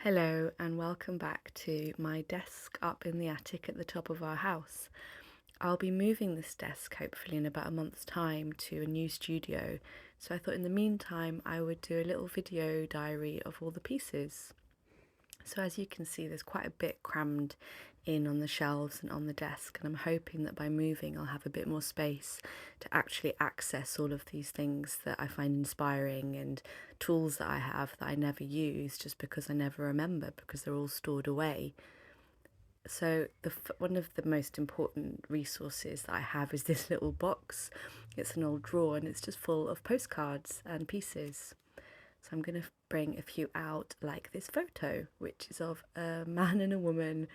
Hello and welcome back to my desk up in the attic at the top of our house. I'll be moving this desk hopefully in about a month's time to a new studio, so I thought in the meantime I would do a little video diary of all the pieces. So as you can see, there's quite a bit crammed in on the shelves and on the desk, and I'm hoping that by moving I'll have a bit more space to actually access all of these things that I find inspiring and tools that I have that I never use just because I never remember because they're all stored away. So one of the most important resources that I have is this little box. It's an old drawer and it's just full of postcards and pieces. So I'm going to bring a few out, like this photo, which is of a man and a woman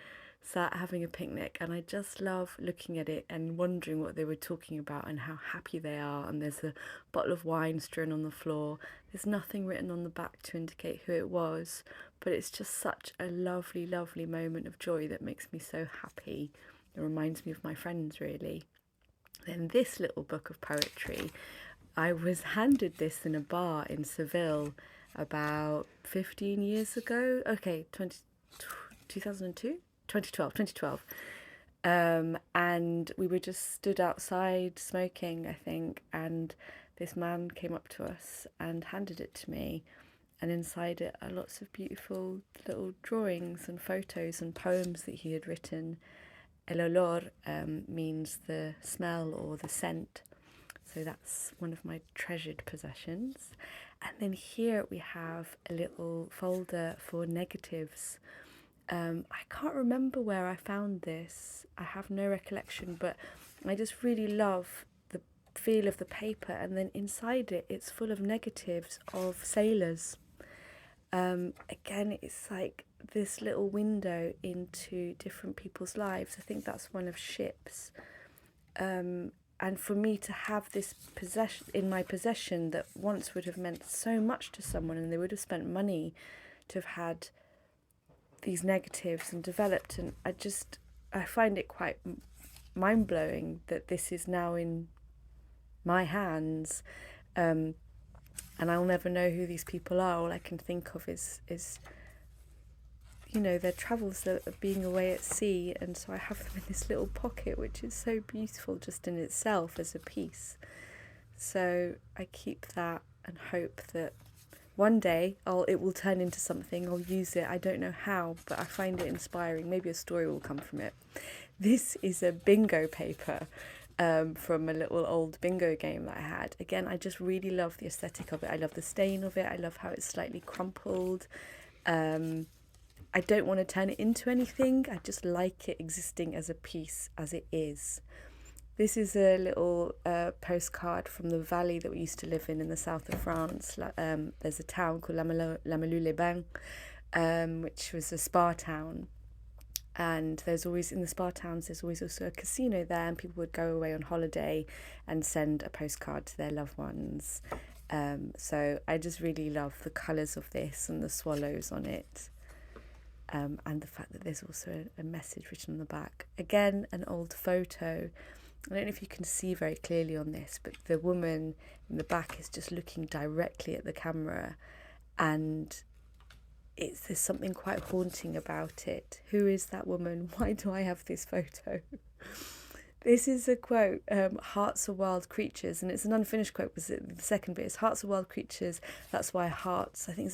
sat having a picnic, and I just love looking at it and wondering what they were talking about and how happy they are. And there's a bottle of wine strewn on the floor. There's nothing written on the back to indicate who it was, but it's just such a lovely, lovely moment of joy that makes me so happy. It reminds me of my friends, really. Then this little book of poetry, I was handed this in a bar in Seville about 15 years ago. Okay, 2002? 2012. And we were just stood outside smoking, I think, and this man came up to us and handed it to me. And inside it are lots of beautiful little drawings and photos and poems that he had written. El olor means the smell or the scent. So that's one of my treasured possessions. And then here we have a little folder for negatives. I can't remember where I found this. I have no recollection, but I just really love the feel of the paper. And then inside it, it's full of negatives of sailors. Again, it's like this little window into different people's lives. I think that's one of ships. And for me to have this possession in my possession that once would have meant so much to someone, and they would have spent money to have had these negatives and developed, and I find it quite mind-blowing that this is now in my hands, and I'll never know who these people are. All I can think of is their travels of being away at sea, and so I have them in this little pocket, which is so beautiful just in itself as a piece. So I keep that and hope that one day it will turn into something. I'll use it. I don't know how, but I find it inspiring. Maybe a story will come from it. This is a bingo paper from a little old bingo game that I had. Again, I just really love the aesthetic of it. I love the stain of it. I love how it's slightly crumpled. I don't want to turn it into anything. I just like it existing as a piece as it is. This is a little postcard from the valley that we used to live in the south of France. There's a town called Lamellou-les-Bains, which was a spa town. And there's always, in the spa towns, there's always also a casino there, and people would go away on holiday and send a postcard to their loved ones. So I just really love the colours of this and the swallows on it. And the fact that there's also a message written on the back. Again, an old photo. I don't know if you can see very clearly on this, but the woman in the back is just looking directly at the camera, and there's something quite haunting about it. Who is that woman? Why do I have this photo? This is a quote, hearts are wild creatures, and it's an unfinished quote because the second bit is hearts are wild creatures, that's why hearts, I think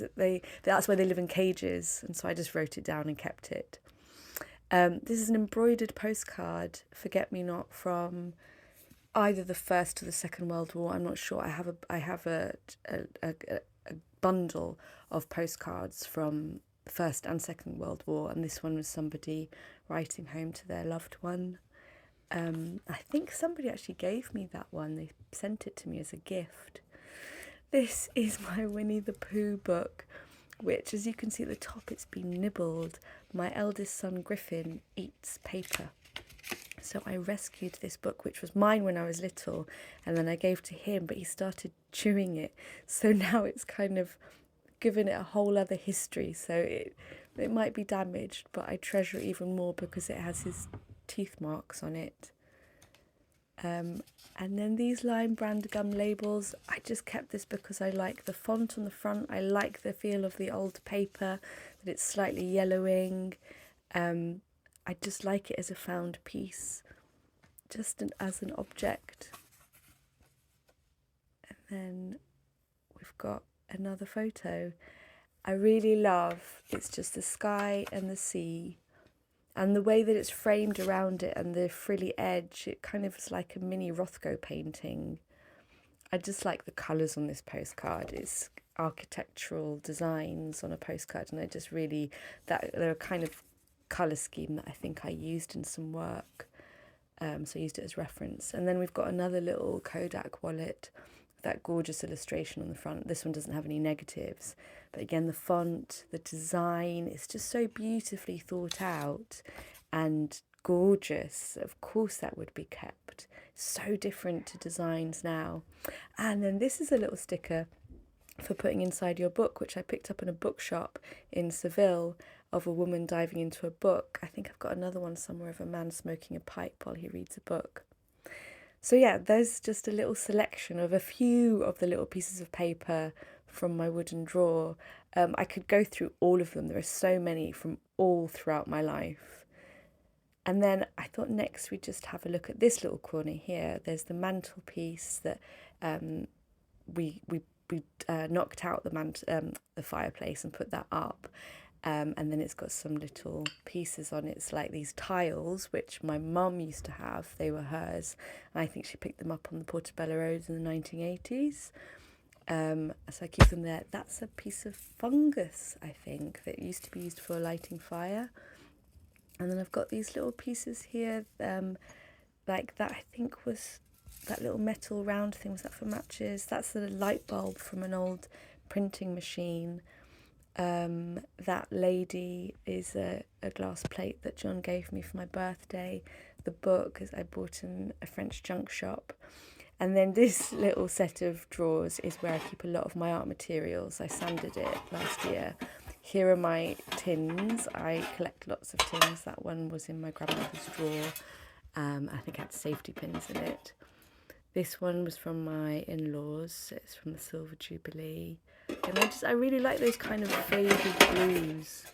that's why they live in cages, and so I just wrote it down and kept it. This is an embroidered postcard, forget-me-not, from either the First or the Second World War, I'm not sure. I have a bundle of postcards from the First and Second World War, and this one was somebody writing home to their loved one. I think somebody actually gave me that one. They sent it to me as a gift. This is my Winnie the Pooh book, which, as you can see at the top, it's been nibbled. My eldest son, Griffin, eats paper. So I rescued this book, which was mine when I was little, and then I gave to him, but he started chewing it. So now it's kind of given it a whole other history. So it might be damaged, but I treasure it even more because it has his teeth marks on it. And then these Lime brand gum labels, I just kept this because I like the font on the front. I like the feel of the old paper, that it's slightly yellowing. I just like it as a found piece, just as an object. And then we've got another photo. I really love, it's just the sky and the sea. And the way that it's framed around it and the frilly edge, it kind of is like a mini Rothko painting. I just like the colours on this postcard. It's architectural designs on a postcard, and I just really, that they're a kind of colour scheme that I think I used in some work. So I used it as reference. And then we've got another little Kodak wallet, that gorgeous illustration on the front. This one doesn't have any negatives, but again, the font, the design, it's just so beautifully thought out and gorgeous. Of course that would be kept. So different to designs now. And then this is a little sticker for putting inside your book, which I picked up in a bookshop in Seville, of a woman diving into a book. I think I've got another one somewhere of a man smoking a pipe while he reads a book. So yeah, there's just a little selection of a few of the little pieces of paper from my wooden drawer. I could go through all of them. There are so many from all throughout my life. And then I thought next we'd just have a look at this little corner here. There's the mantle piece that we knocked out the fireplace and put that up. And then it's got some little pieces on it. It's like these tiles, which my mum used to have. They were hers. And I think she picked them up on the Portobello Road in the 1980s. So I keep them there. That's a piece of fungus, I think, that used to be used for lighting fire. And then I've got these little pieces here, like that I think was that little metal round thing. Was that for matches? That's the light bulb from an old printing machine. That lady is a glass plate that John gave me for my birthday. The book is I bought in a French junk shop. And then this little set of drawers is where I keep a lot of my art materials. I sanded it last year. Here are my tins. I collect lots of tins. That one was in my grandmother's drawer. I think it had safety pins in it. This one was from my in-laws. It's from the Silver Jubilee. And I really like those kind of faded blues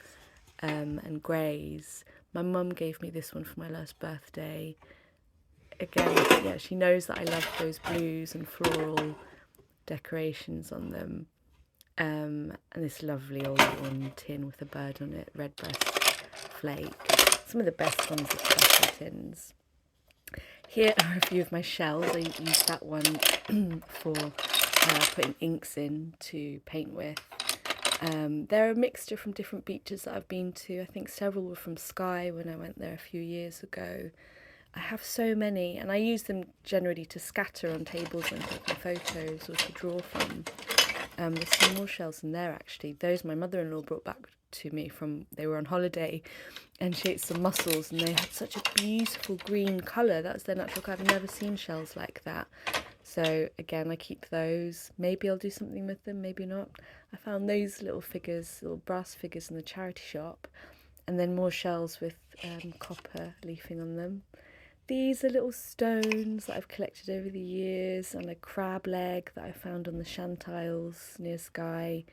and greys. My mum gave me this one for my last birthday. Again, yeah, she knows that I love those blues and floral decorations on them. And this lovely old one tin with a bird on it, redbreast flake. Some of the best ones are special tins. Here are a few of my shells. I used that one for putting inks in to paint with. They're a mixture from different beaches that I've been to. I think several were from Skye when I went there a few years ago. I have so many, and I use them generally to scatter on tables when taking photos or to draw from. There's some more shells in there actually. Those my mother-in-law brought back to me from, they were on holiday, and she ate some mussels and they had such a beautiful green colour. That was their natural colour. I've never seen shells like that. So again, I keep those. Maybe I'll do something with them, maybe not. I found those little figures, little brass figures in the charity shop, and then more shells with copper leafing on them. These are little stones that I've collected over the years, and a crab leg that I found on the Chantiles near Skye.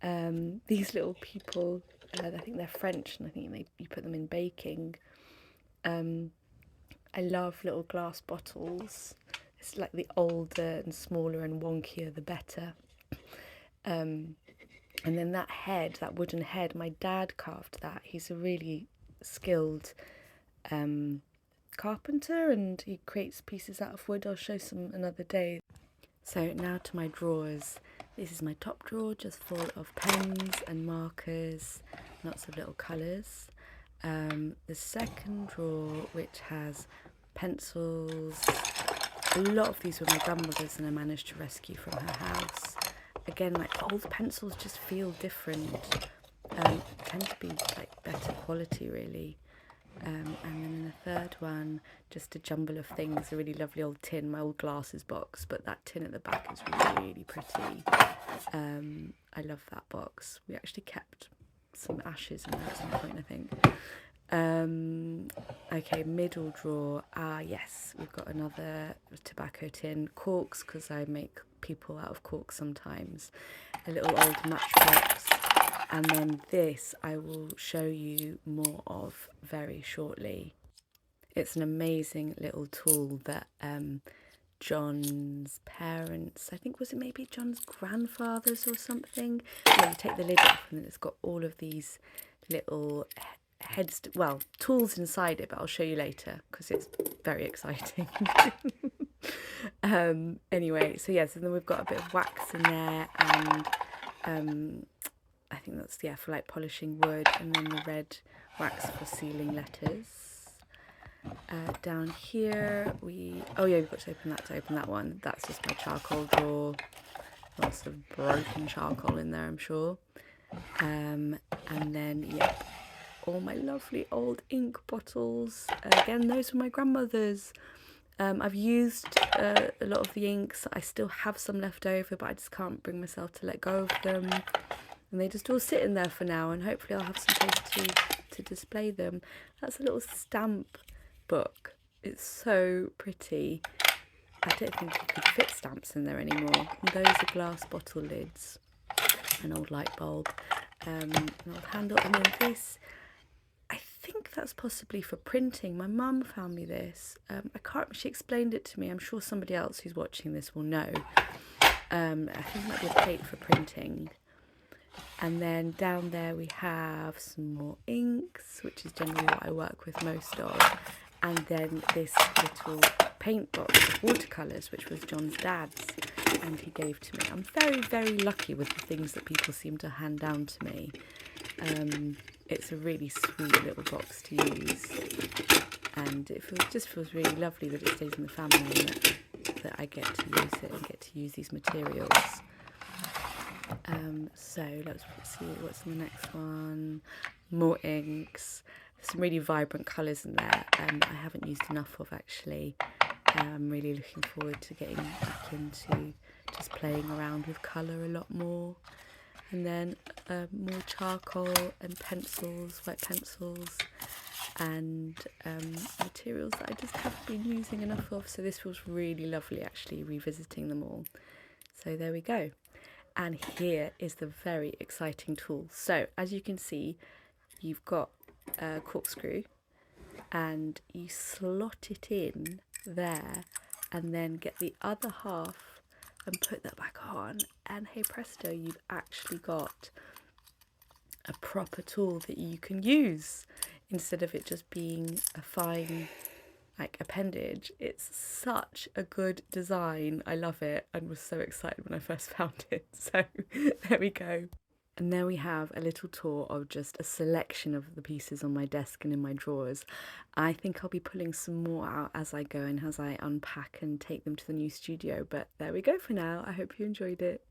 These little people, I think they're French, and I think you put them in baking. I love little glass bottles. It's like the older and smaller and wonkier, the better. And then that head, that wooden head, my dad carved that. He's a really skilled carpenter, and he creates pieces out of wood. I'll show some another day. So now to my drawers. This is my top drawer, just full of pens and markers, lots of little colours. The second drawer, which has pencils. A lot of these were my grandmother's and I managed to rescue from her house. Again, like old pencils just feel different, tend to be like better quality really. And then in the third one, just a jumble of things, a really lovely old tin, my old glasses box, but that tin at the back is really, really pretty. I love that box. We actually kept some ashes in there at some point, I think. Okay, middle drawer. Ah, yes, we've got another tobacco tin. Corks, because I make people out of corks sometimes. A little old matchbox. And then this I will show you more of very shortly. It's an amazing little tool that John's parents, I think, was it maybe John's grandfathers or something? Yeah, you take the lid off and it's got all of these little tools inside it, but I'll show you later because it's very exciting. Anyway, so yes, and then we've got a bit of wax in there, and I think that's, yeah, for like polishing wood, and then the red wax for sealing letters. Down here we've got to open that one. That's just my charcoal drawer. Lots of broken charcoal in there, I'm sure. And then, yeah, all my lovely old ink bottles. Again, those were my grandmother's. I've used a lot of the inks. I still have some left over, but I just can't bring myself to let go of them. And they just all sit in there for now, and hopefully I'll have some place to display them. That's a little stamp book. It's so pretty. I don't think you could fit stamps in there anymore. And those are glass bottle lids. An old light bulb. An old handle. And then this, I think that's possibly for printing. My mum found me this. She explained it to me. I'm sure somebody else who's watching this will know. I think it might be a plate for printing. And then down there we have some more inks, which is generally what I work with most of. And then this little paint box of watercolours, which was John's dad's, and he gave to me. I'm very, very lucky with the things that people seem to hand down to me. It's a really sweet little box to use, and it just feels really lovely that it stays in the family and that I get to use it and get to use these materials. So let's see what's in the next one. More inks. Some really vibrant colours in there, I haven't used enough of actually. I'm really looking forward to getting back into just playing around with colour a lot more. And then more charcoal and pencils, white pencils, and materials that I just haven't been using enough of. So this was really lovely actually, revisiting them all. So there we go. And here is the very exciting tool. So as you can see, you've got a corkscrew and you slot it in there and then get the other half and put that back on, and hey presto, you've actually got a proper tool that you can use instead of it just being a fine appendage. It's such a good design. I love it and was so excited when I first found it. So there we go. And there we have a little tour of just a selection of the pieces on my desk and in my drawers. I think I'll be pulling some more out as I go and as I unpack and take them to the new studio. But there we go for now. I hope you enjoyed it.